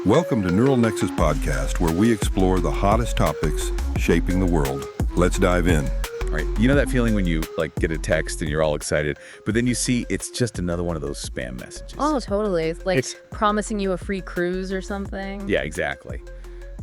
Welcome to Neural Nexus Podcast, where we explore the hottest topics shaping the world. Let's dive in. All right. You know that feeling when you get a text and you're all excited, but then you see it's just another one of those spam messages. Oh, totally. Like It's- promising you a free cruise or something. Yeah, exactly.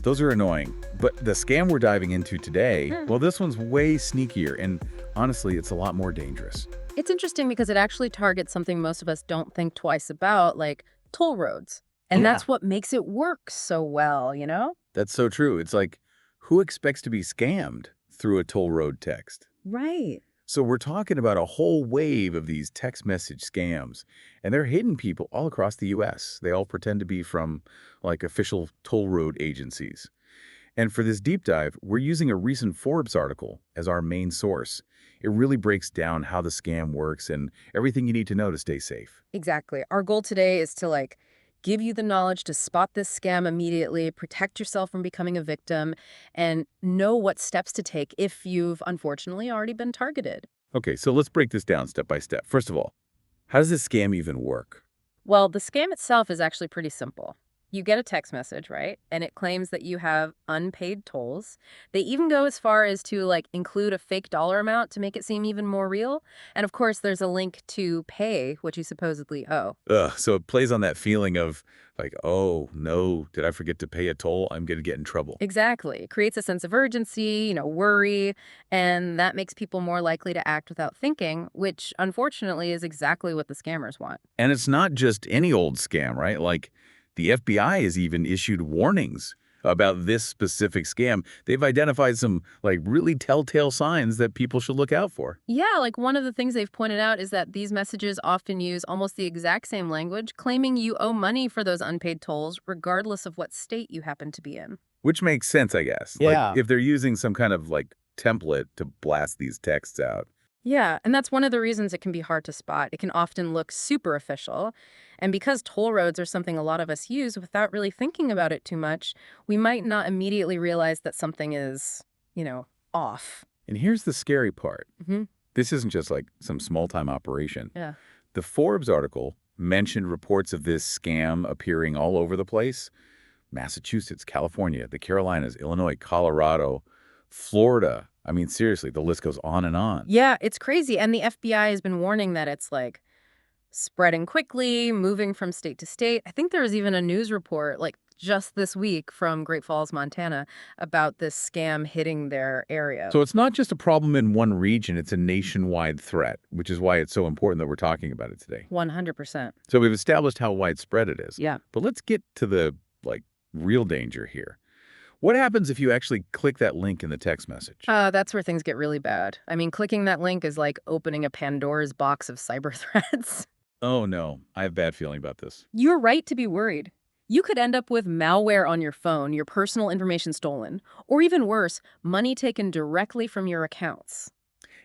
Those are annoying. But the scam we're diving into today, well, this one's way sneakier, and honestly, it's a lot more dangerous. It's interesting because it actually targets something most of us don't think twice about, like toll roads. And Yeah. that's what makes it work so well, you know? That's so true. It's like, who expects to be scammed through a toll road text? Right. So we're talking about a whole wave of these text message scams, and they're hitting people all across the U.S. They all pretend to be from, like, official toll road agencies. And for this deep dive, we're using a recent Forbes article as our main source. It really breaks down how the scam works and everything you need to know to stay safe. Exactly. Our goal today is to give you the knowledge to spot this scam immediately, protect yourself from becoming a victim, and know what steps to take if you've unfortunately already been targeted. Okay, so let's break this down step by step. First of all, how does this scam even work? Well, the scam itself is actually pretty simple. You get a text message, right? And it claims that you have unpaid tolls. They even go as far as to include a fake dollar amount to make it seem even more real. And of course, there's a link to pay what you supposedly owe. So it plays on that feeling of like, oh, no, did I forget to pay a toll? I'm going to get in trouble. Exactly. It creates a sense of urgency, worry, and that makes people more likely to act without thinking, which unfortunately is exactly what the scammers want. And it's not just any old scam, right? Like, the FBI has even issued warnings about this specific scam. They've identified some really telltale signs that people should look out for. Yeah, one of the things they've pointed out is that these messages often use almost the exact same language, claiming you owe money for those unpaid tolls, regardless of what state you happen to be in. Which makes sense, I guess. Yeah. If they're using some kind of template to blast these texts out. Yeah, and that's one of the reasons it can be hard to spot. It can often look super official. And because toll roads are something a lot of us use without really thinking about it too much, we might not immediately realize that something is, off. And here's the scary part. hmm This isn't just some small-time operation. Yeah. The Forbes article mentioned reports of this scam appearing all over the place. Massachusetts, California, the Carolinas, Illinois, Colorado, Florida. I mean, seriously, the list goes on and on. Yeah, it's crazy. And the FBI has been warning that it's spreading quickly, moving from state to state. I think there was even a news report just this week from Great Falls, Montana, about this scam hitting their area. So it's not just a problem in one region, it's a nationwide threat, which is why it's so important that we're talking about it today. 100%. So we've established how widespread it is. Yeah. But let's get to the real danger here. What happens if you actually click that link in the text message? That's where things get really bad. I mean, clicking that link is like opening a Pandora's box of cyber threats. Oh no, I have a bad feeling about this. You're right to be worried. You could end up with malware on your phone, your personal information stolen, or even worse, money taken directly from your accounts.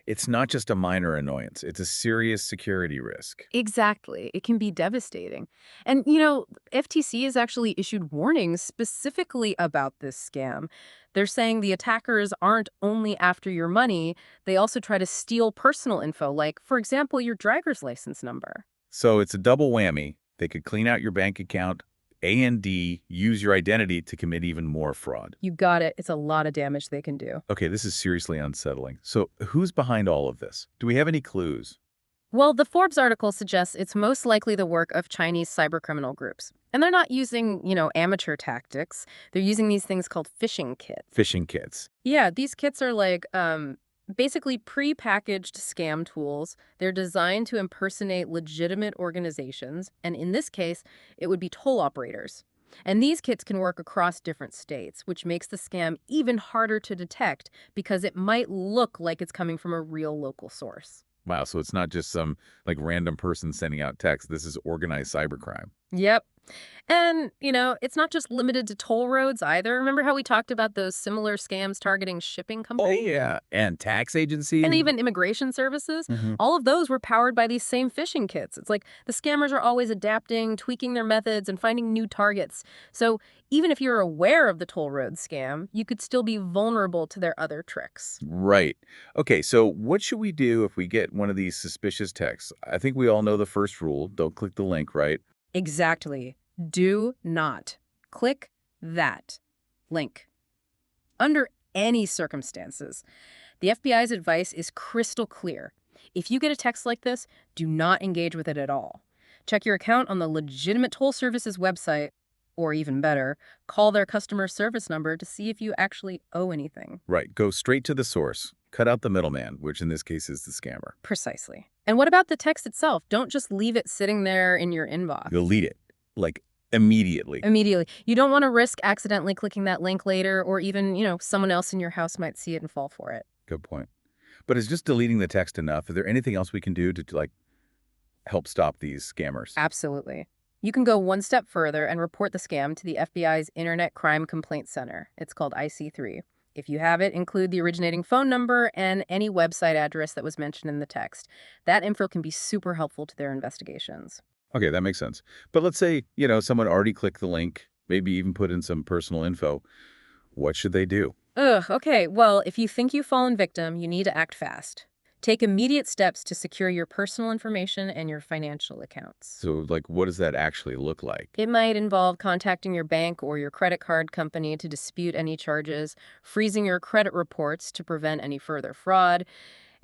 It's not just a minor annoyance, it's a serious security risk. Exactly. It can be devastating. And, FTC has actually issued warnings specifically about this scam. They're saying the attackers aren't only after your money, they also try to steal personal info, like, for example, your driver's license number. So it's a double whammy. They could clean out your bank account, and use your identity to commit even more fraud. You got it. It's a lot of damage they can do. Okay, this is seriously unsettling. So who's behind all of this? Do we have any clues? Well, the Forbes article suggests it's most likely the work of Chinese cybercriminal groups. And they're not using, amateur tactics. They're using these things called phishing kits. Phishing kits. Yeah, these kits are basically pre-packaged scam tools. They're designed to impersonate legitimate organizations. And in this case, it would be toll operators. And these kits can work across different states, which makes the scam even harder to detect because it might look like it's coming from a real local source. Wow, so it's not just some random person sending out text. This is organized cybercrime. Yep. And, it's not just limited to toll roads either. Remember how we talked about those similar scams targeting shipping companies? yeah. And tax agencies. And even immigration services? Mhm. All of those were powered by these same phishing kits. It's like the scammers are always adapting, tweaking their methods, and finding new targets. So even if you're aware of the toll road scam, you could still be vulnerable to their other tricks. Right. Okay, so what should we do if we get one of these suspicious texts? I think we all know the first rule. Don't click the link, right? Exactly. Do not Click that link. Under any circumstances, the FBI's advice is crystal clear. If you get a text like this, do not engage with it at all. Check your account on the legitimate toll service's website, or even better, call their customer service number to see if you actually owe anything. Right. Go straight to the source. Cut out the middleman, which in this case is the scammer. Precisely. And what about the text itself? Don't just leave it sitting there in your inbox. Delete it, like immediately. Immediately. You don't want to risk accidentally clicking that link later, or even, someone else in your house might see it and fall for it. Good point. But is just deleting the text enough? Is there anything else we can do to like help stop these scammers? Absolutely. You can go one step further and report the scam to the FBI's Internet Crime Complaint Center. It's called IC3. If you have it, include the originating phone number and any website address that was mentioned in the text. That info can be super helpful to their investigations. Okay, that makes sense. But let's say, someone already clicked the link, maybe even put in some personal info. What should they do? Okay. Well, if you think you've fallen victim, you need to act fast. Take immediate steps to secure your personal information and your financial accounts. So, like, what does that actually look like? It might involve contacting your bank or your credit card company to dispute any charges, freezing your credit reports to prevent any further fraud,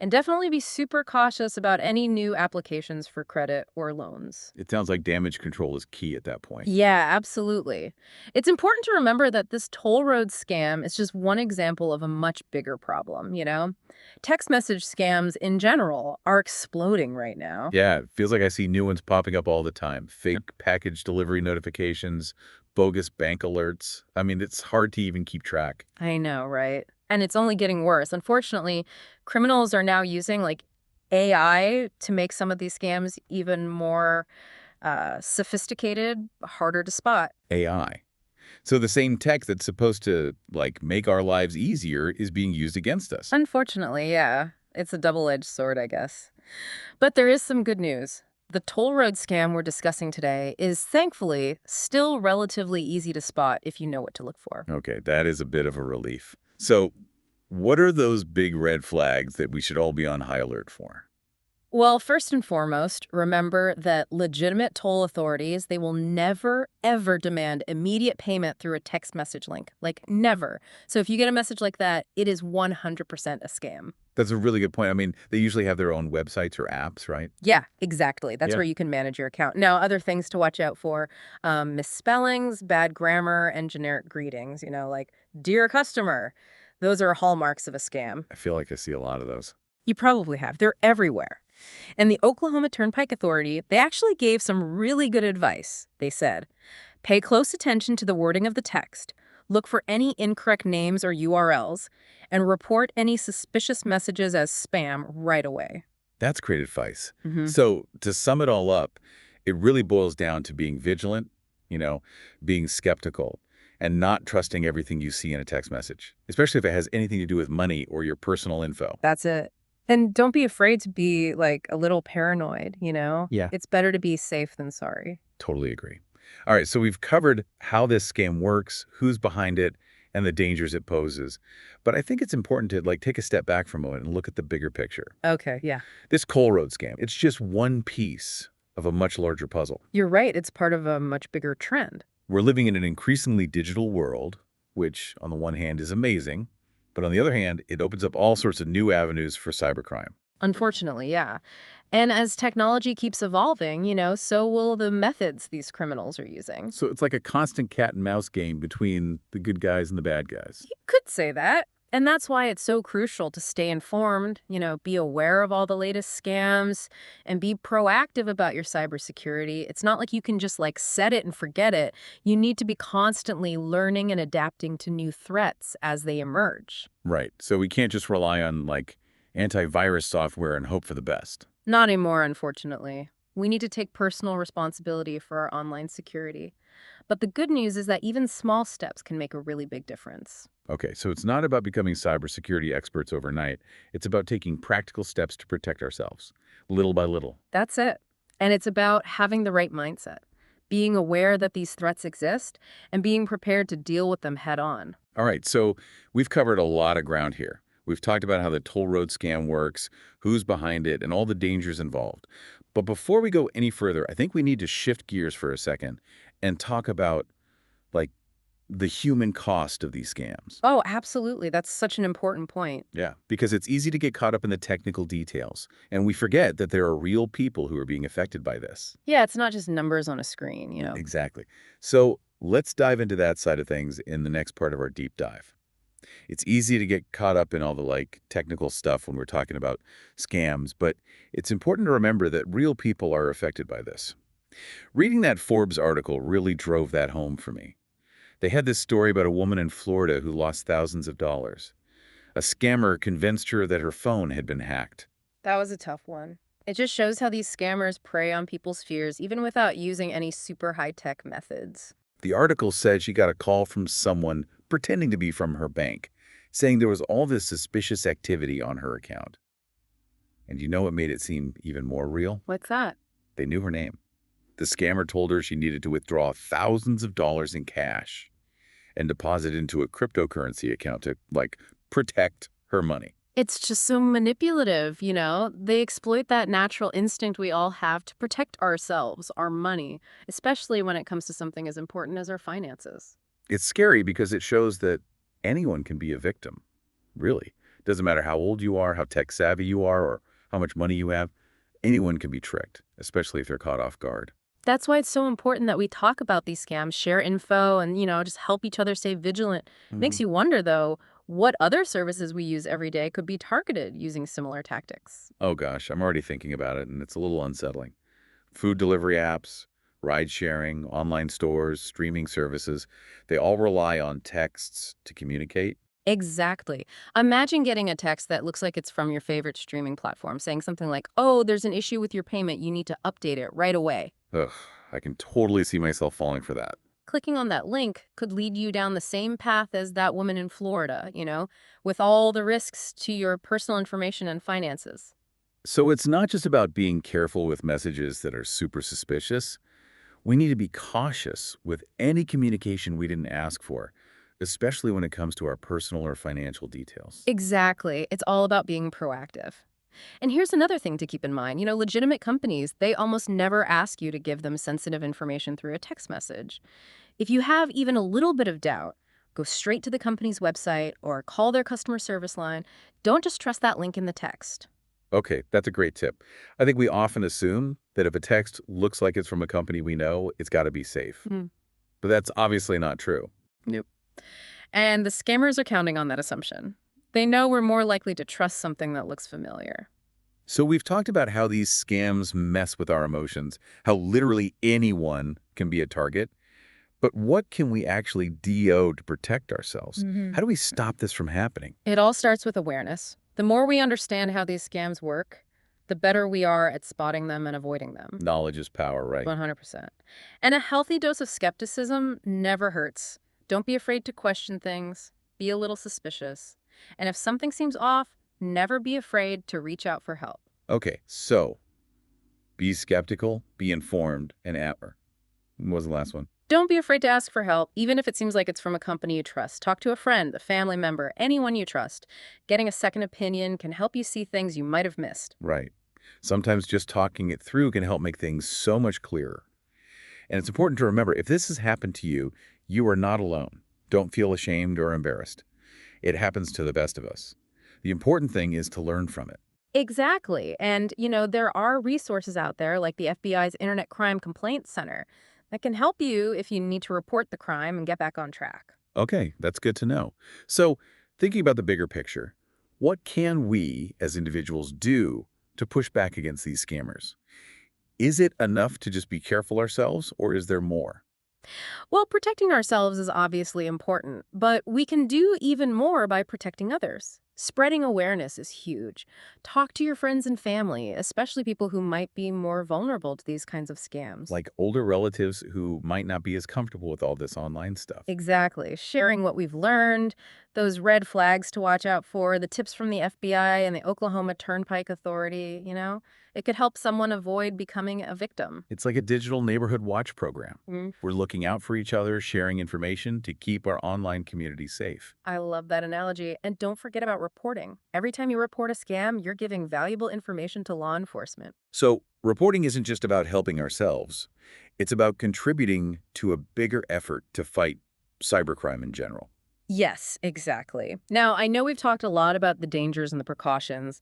and definitely be super cautious about any new applications for credit or loans. It sounds like damage control is key at that point. Yeah, absolutely. It's important to remember that this toll road scam is just one example of a much bigger problem, Text message scams in general are exploding right now. Yeah, it feels like I see new ones popping up all the time. Fake package delivery notifications, bogus bank alerts. I mean, it's hard to even keep track. I know, right? And it's only getting worse. Unfortunately, criminals are now using AI to make some of these scams even more sophisticated, harder to spot. AI. So the same tech that's supposed to, make our lives easier is being used against us. Unfortunately, yeah. It's a double-edged sword, I guess. But there is some good news. The toll road scam we're discussing today is, thankfully, still relatively easy to spot if you know what to look for. Okay, that is a bit of a relief. So what are those big red flags that we should all be on high alert for? Well, first and foremost, remember that legitimate toll authorities, they will never, ever demand immediate payment through a text message link. Never. So if you get a message like that, it is 100% a scam. That's a really good point. I mean, they usually have their own websites or apps, right? Yeah, exactly. That's Yeah. where you can manage your account. Now, other things to watch out for, misspellings, bad grammar, and generic greetings, like, dear customer. Those are hallmarks of a scam. I feel like I see a lot of those. You probably have. They're everywhere. And the Oklahoma Turnpike Authority, they actually gave some really good advice. They said, pay close attention to the wording of the text, look for any incorrect names or URLs, and report any suspicious messages as spam right away. That's great advice. Mhm. So to sum it all up, it really boils down to being vigilant, being skeptical, and not trusting everything you see in a text message, especially if it has anything to do with money or your personal info. That's it. And don't be afraid to be a little paranoid, Yeah. It's better to be safe than sorry. Totally agree. All right, so we've covered how this scam works, who's behind it, and the dangers it poses. But I think it's important to take a step back for a moment and look at the bigger picture. Okay, yeah. This Toll Road scam, it's just one piece of a much larger puzzle. You're right. It's part of a much bigger trend. We're living in an increasingly digital world, which on the one hand is amazing, but on the other hand, it opens up all sorts of new avenues for cybercrime. Unfortunately, yeah. And as technology keeps evolving, so will the methods these criminals are using. So it's like a constant cat and mouse game between the good guys and the bad guys. You could say that. And that's why it's so crucial to stay informed, be aware of all the latest scams, and be proactive about your cybersecurity. It's not like you can just set it and forget it. You need to be constantly learning and adapting to new threats as they emerge. Right. So we can't just rely on antivirus software and hope for the best. Not anymore, unfortunately. We need to take personal responsibility for our online security. But the good news is that even small steps can make a really big difference. Okay, so it's not about becoming cybersecurity experts overnight. It's about taking practical steps to protect ourselves, little by little. That's it. And it's about having the right mindset, being aware that these threats exist, and being prepared to deal with them head on. All right, so we've covered a lot of ground here. We've talked about how the toll road scam works, who's behind it, and all the dangers involved. But before we go any further, I think we need to shift gears for a second and talk about, the human cost of these scams. Oh, absolutely. That's such an important point. Yeah, because it's easy to get caught up in the technical details, and we forget that there are real people who are being affected by this. Yeah, it's not just numbers on a screen. Exactly. So let's dive into that side of things in the next part of our deep dive. It's easy to get caught up in all the technical stuff when we're talking about scams, but it's important to remember that real people are affected by this. Reading that Forbes article really drove that home for me. They had this story about a woman in Florida who lost thousands of dollars. A scammer convinced her that her phone had been hacked. That was a tough one. It just shows how these scammers prey on people's fears, even without using any super high-tech methods. The article said she got a call from someone pretending to be from her bank, saying there was all this suspicious activity on her account. And you know what made it seem even more real? What's that? They knew her name. The scammer told her she needed to withdraw thousands of dollars in cash and deposit into a cryptocurrency account to, protect her money. It's just so manipulative. They exploit that natural instinct we all have to protect ourselves, our money, especially when it comes to something as important as our finances. It's scary because it shows that anyone can be a victim, really. Doesn't matter how old you are, how tech-savvy you are, or how much money you have. Anyone can be tricked, especially if they're caught off guard. That's why it's so important that we talk about these scams, share info, and, just help each other stay vigilant. Makes you wonder, though, what other services we use every day could be targeted using similar tactics. Oh gosh, I'm already thinking about it, and it's a little unsettling. Food delivery apps, ride sharing, online stores, streaming services, they all rely on texts to communicate. Exactly. Imagine getting a text that looks like it's from your favorite streaming platform, saying something like, "Oh, there's an issue with your payment. You need to update it right away." Ugh, I can totally see myself falling for that. Clicking on that link could lead you down the same path as that woman in Florida, with all the risks to your personal information and finances. So it's not just about being careful with messages that are super suspicious. We need to be cautious with any communication we didn't ask for, especially when it comes to our personal or financial details. Exactly. It's all about being proactive. And here's another thing to keep in mind. Legitimate companies, they almost never ask you to give them sensitive information through a text message. If you have even a little bit of doubt, go straight to the company's website or call their customer service line. Don't just trust that link in the text. Okay, that's a great tip. I think we often assume that if a text looks like it's from a company we know, it's got to be safe. Mm. But that's obviously not true. Nope. And the scammers are counting on that assumption. They know we're more likely to trust something that looks familiar. So we've talked about how these scams mess with our emotions, how literally anyone can be a target. But what can we actually do to protect ourselves? How do we stop this from happening? It all starts with awareness. The more we understand how these scams work, the better we are at spotting them and avoiding them. Knowledge is power, right? 100%. And a healthy dose of skepticism never hurts. Don't be afraid to question things. Be a little suspicious. And if something seems off, never be afraid to reach out for help. Okay, so be skeptical, be informed, and what was the last one? Don't be afraid to ask for help, even if it seems like it's from a company you trust. Talk to a friend, a family member, anyone you trust. Getting a second opinion can help you see things you might have missed. Right. Sometimes just talking it through can help make things so much clearer. And it's important to remember, if this has happened to you, you are not alone. Don't feel ashamed or embarrassed. It happens to the best of us. The important thing is to learn from it. Exactly. And, there are resources out there like the FBI's Internet Crime Complaint Center that can help you if you need to report the crime and get back on track. Okay, that's good to know. So, thinking about the bigger picture, what can we as individuals do to push back against these scammers? Is it enough to just be careful ourselves, or is there more? Well, protecting ourselves is obviously important, but we can do even more by protecting others. Spreading awareness is huge. Talk to your friends and family, especially people who might be more vulnerable to these kinds of scams. Like older relatives who might not be as comfortable with all this online stuff. Exactly. Sharing what we've learned, those red flags to watch out for, the tips from the FBI and the Oklahoma Turnpike Authority. It could help someone avoid becoming a victim. It's like a digital neighborhood watch program. We're looking out for each other, sharing information to keep our online community safe. I love that analogy. And don't forget about reporting. Every time you report a scam, you're giving valuable information to law enforcement. So, reporting isn't just about helping ourselves. It's about contributing to a bigger effort to fight cybercrime in general. Yes, exactly. Now, I know we've talked a lot about the dangers and the precautions,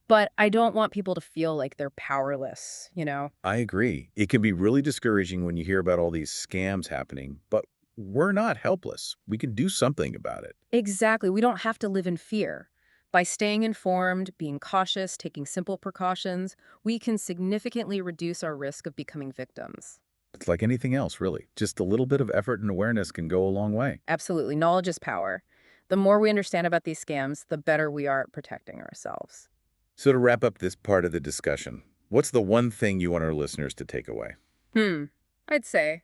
but I don't want people to feel like they're powerless, you know? I agree. It can be really discouraging when you hear about all these scams happening, but we're not helpless. We can do something about it. Exactly. We don't have to live in fear. By staying informed, being cautious, taking simple precautions, we can significantly reduce our risk of becoming victims. It's like anything else, really. Just a little bit of effort and awareness can go a long way. Absolutely. Knowledge is power. The more we understand about these scams, the better we are at protecting ourselves. So to wrap up this part of the discussion, what's the one thing you want our listeners to take away? I'd say,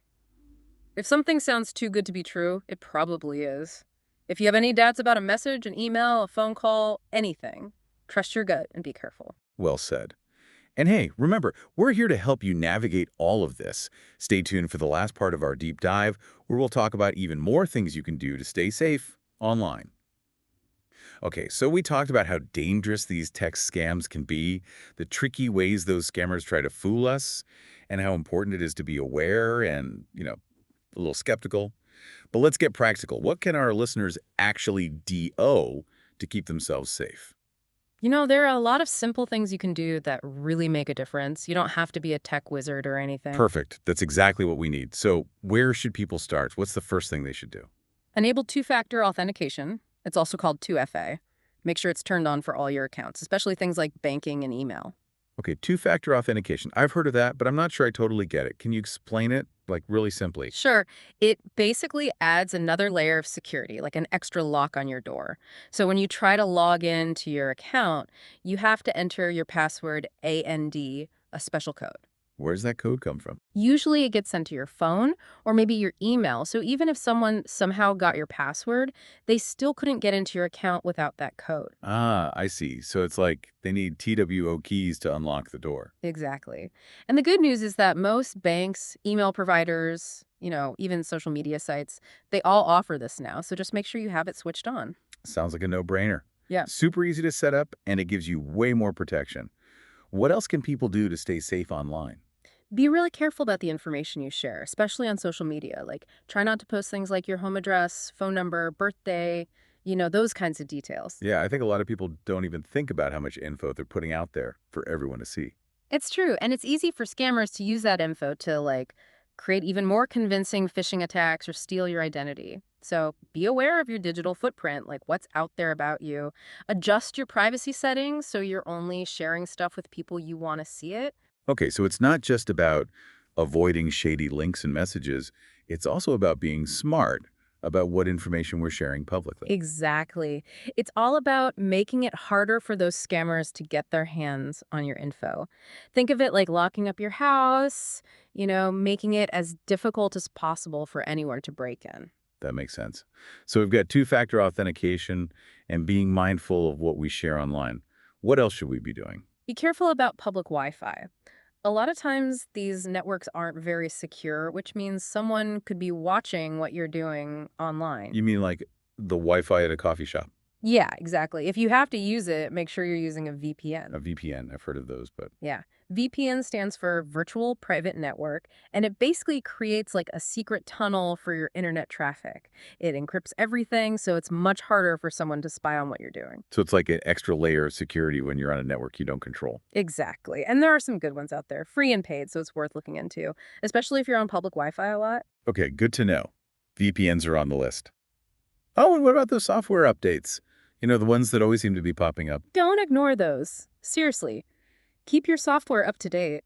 if something sounds too good to be true, it probably is. If you have any doubts about a message, an email, a phone call, anything, trust your gut and be careful. Well said. And hey, remember, we're here to help you navigate all of this. Stay tuned for the last part of our deep dive, where we'll talk about even more things you can do to stay safe online. Okay, so we talked about how dangerous these text scams can be, the tricky ways those scammers try to fool us, and how important it is to be aware and, a little skeptical. But let's get practical. What can our listeners actually do to keep themselves safe? You know, there are a lot of simple things you can do that really make a difference. You don't have to be a tech wizard or anything. Perfect. That's exactly what we need. So where should people start? What's the first thing they should do? Enable two-factor authentication. It's also called 2FA. Make sure it's turned on for all your accounts, especially things like banking and email. Okay, two-factor authentication. I've heard of that, but I'm not sure I totally get it. Can you explain it, like, really simply? Sure, it basically adds another layer of security, like an extra lock on your door. So when you try to log in to your account, you have to enter your password AND, a special code. Where's that code come from? Usually it gets sent to your phone or maybe your email. So even if someone somehow got your password, they still couldn't get into your account without that code. Ah, I see. So it's like they need TWO keys to unlock the door. Exactly. And the good news is that most banks, email providers, even social media sites, they all offer this now. So just make sure you have it switched on. Sounds like a no-brainer. Yeah. Super easy to set up, and it gives you way more protection. What else can people do to stay safe online? Be really careful about the information you share, especially on social media. Like, try not to post things like your home address, phone number, birthday, those kinds of details. Yeah, I think a lot of people don't even think about how much info they're putting out there for everyone to see. It's true. And it's easy for scammers to use that info to, create even more convincing phishing attacks or steal your identity. So be aware of your digital footprint, like what's out there about you. Adjust your privacy settings so you're only sharing stuff with people you want to see it. Okay, so it's not just about avoiding shady links and messages. It's also about being smart about what information we're sharing publicly. Exactly. It's all about making it harder for those scammers to get their hands on your info. Think of it like locking up your house, making it as difficult as possible for anyone to break in. That makes sense. So we've got two-factor authentication and being mindful of what we share online. What else should we be doing? Be careful about public Wi-Fi. A lot of times these networks aren't very secure, which means someone could be watching what you're doing online. You mean like the Wi-Fi at a coffee shop? Yeah, exactly. If you have to use it, make sure you're using a VPN. A VPN. I've heard of those, but Yeah. VPN stands for Virtual Private Network, and it basically creates like a secret tunnel for your internet traffic. It encrypts everything, so it's much harder for someone to spy on what you're doing. so it's like an extra layer of security when you're on a network you don't control. Exactly. And there are some good ones out there, free and paid, so it's worth looking into, especially if you're on public Wi-Fi a lot. Okay, good to know. VPNs are on the list. Oh, and what about those software updates? The ones that always seem to be popping up. Don't ignore those. Seriously. Keep your software up to date.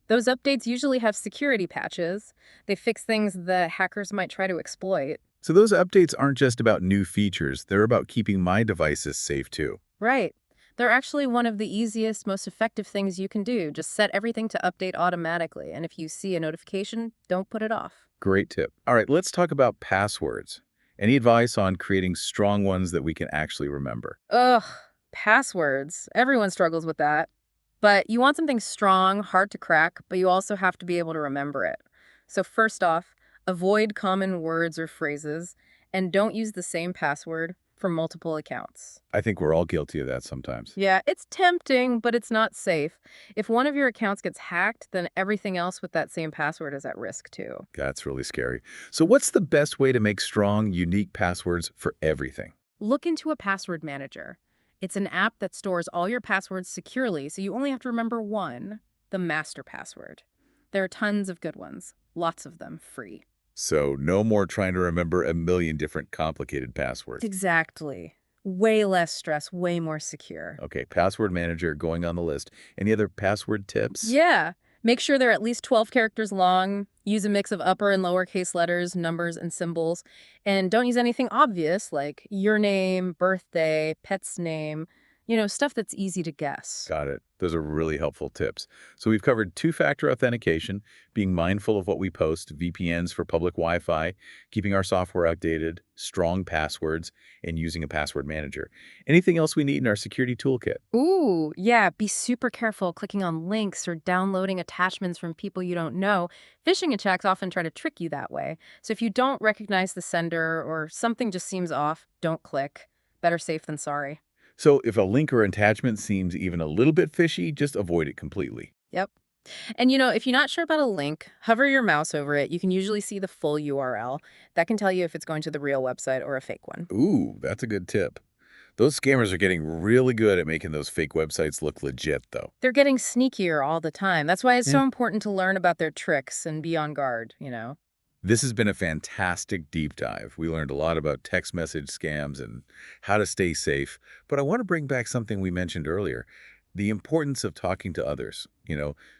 Those updates usually have security patches. They fix things that hackers might try to exploit. So those updates aren't just about new features. They're about keeping my devices safe too. Right. They're actually one of the easiest, most effective things you can do. Just set everything to update automatically. And if you see a notification, don't put it off. Great tip. All right, let's talk about passwords. Any advice on creating strong ones that we can actually remember? Ugh, passwords. Everyone struggles with that. But you want something strong, hard to crack, but you also have to be able to remember it. So first off, avoid common words or phrases, and don't use the same password for multiple accounts. I think we're all guilty of that sometimes. Yeah, it's tempting, but it's not safe. If one of your accounts gets hacked, then everything else with that same password is at risk too. That's really scary. So what's the best way to make strong, unique passwords for everything? Look into a password manager. It's an app that stores all your passwords securely, so you only have to remember one, the master password. There are tons of good ones, lots of them free. So no more trying to remember a million different complicated passwords. Exactly. Way less stress, way more secure. Okay, password manager going on the list. Any other password tips? Yeah. Make sure they're at least 12 characters long. Use a mix of upper and lowercase letters, numbers, and symbols. And don't use anything obvious like your name, birthday, pet's name, stuff that's easy to guess. Got it. Those are really helpful tips. So we've covered two-factor authentication, being mindful of what we post, VPNs for public Wi-Fi, keeping our software updated, strong passwords, and using a password manager. Anything else we need in our security toolkit? Ooh, yeah, be super careful clicking on links or downloading attachments from people you don't know. Phishing attacks often try to trick you that way. So if you don't recognize the sender or something just seems off, don't click. Better safe than sorry. So if a link or attachment seems even a little bit fishy, just avoid it completely. Yep. And if you're not sure about a link, hover your mouse over it. You can usually see the full URL. That can tell you if it's going to the real website or a fake one. Ooh, that's a good tip. Those scammers are getting really good at making those fake websites look legit, though. They're getting sneakier all the time. That's why it's so important to learn about their tricks and be on guard. This has been a fantastic deep dive. We learned a lot about text message scams and how to stay safe. But I want to bring back something we mentioned earlier, the importance of talking to others,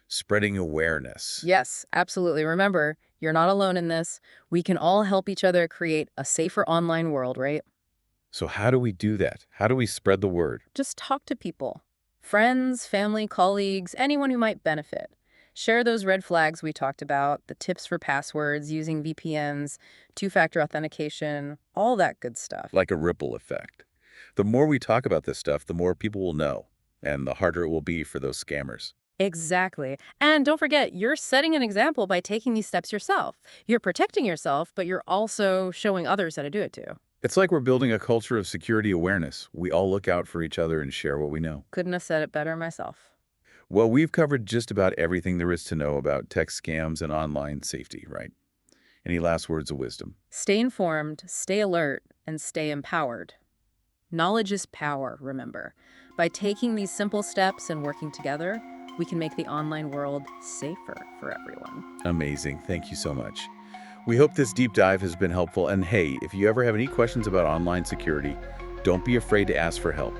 spreading awareness. Yes, absolutely. Remember, you're not alone in this. We can all help each other create a safer online world, right? So how do we do that? How do we spread the word? Just talk to people. Friends, family, colleagues, anyone who might benefit. Share those red flags we talked about, the tips for passwords, using VPNs, two-factor authentication, all that good stuff. Like a ripple effect. The more we talk about this stuff, the more people will know, and the harder it will be for those scammers. Exactly. And don't forget, you're setting an example by taking these steps yourself. You're protecting yourself, but you're also showing others how to do it too. It's like we're building a culture of security awareness. We all look out for each other and share what we know. Couldn't have said it better myself. Well, we've covered just about everything there is to know about tech scams and online safety, right? Any last words of wisdom? Stay informed, stay alert, and stay empowered. Knowledge is power, remember. By taking these simple steps and working together, we can make the online world safer for everyone. Amazing. Thank you so much. We hope this deep dive has been helpful. And hey, if you ever have any questions about online security, don't be afraid to ask for help.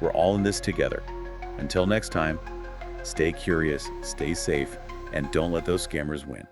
We're all in this together. Until next time, stay curious, stay safe, and don't let those scammers win.